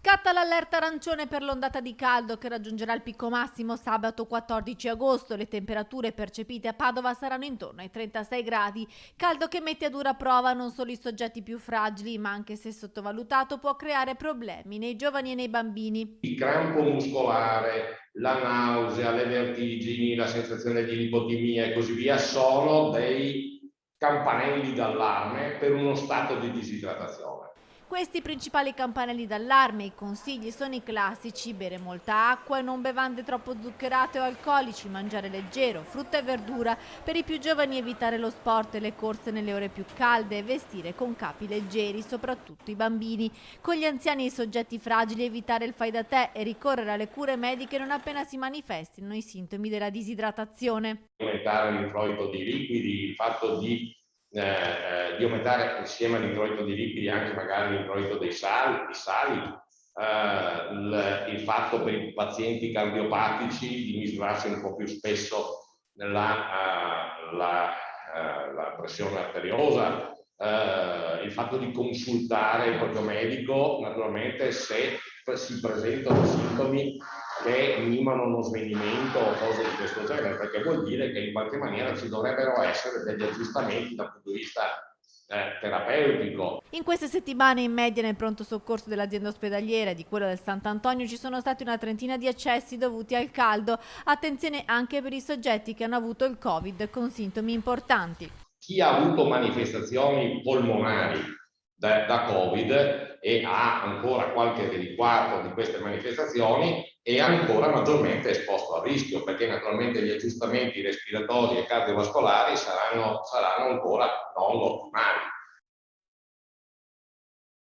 Scatta l'allerta arancione per l'ondata di caldo che raggiungerà il picco massimo sabato 14 agosto. Le temperature percepite a Padova saranno intorno ai 36 gradi. Caldo che mette a dura prova non solo i soggetti più fragili, ma anche se sottovalutato può creare problemi nei giovani e nei bambini. Il crampo muscolare, la nausea, le vertigini, la sensazione di lipotimia e così via sono dei campanelli d'allarme per uno stato di disidratazione. Questi i principali campanelli d'allarme. I consigli sono i classici: bere molta acqua e non bevande troppo zuccherate o alcolici, mangiare leggero, frutta e verdura. Per i più giovani evitare lo sport e le corse nelle ore più calde e vestire con capi leggeri, soprattutto i bambini. Con gli anziani e i soggetti fragili evitare il fai da te e ricorrere alle cure mediche non appena si manifestino i sintomi della disidratazione. Aumentare l'introito di liquidi, il fatto di aumentare insieme all'introito di liquidi anche magari l'introito dei sali, il fatto per i pazienti cardiopatici di misurarsi un po' più spesso la pressione arteriosa, il fatto di consultare il proprio medico naturalmente se si presentano sintomi che mimano uno svenimento o cose di questo genere, perché vuol dire che in qualche maniera ci dovrebbero essere degli aggiustamenti dal punto di vista terapeutico. In queste settimane in media nel pronto soccorso dell'azienda ospedaliera e di quello del Sant'Antonio ci sono stati una trentina di accessi dovuti al caldo. Attenzione anche per i soggetti che hanno avuto il Covid con sintomi importanti. Chi ha avuto manifestazioni polmonari da Covid e ha ancora qualche derivato di queste manifestazioni è ancora maggiormente esposto a rischio, perché naturalmente gli aggiustamenti respiratori e cardiovascolari saranno ancora non ottimali.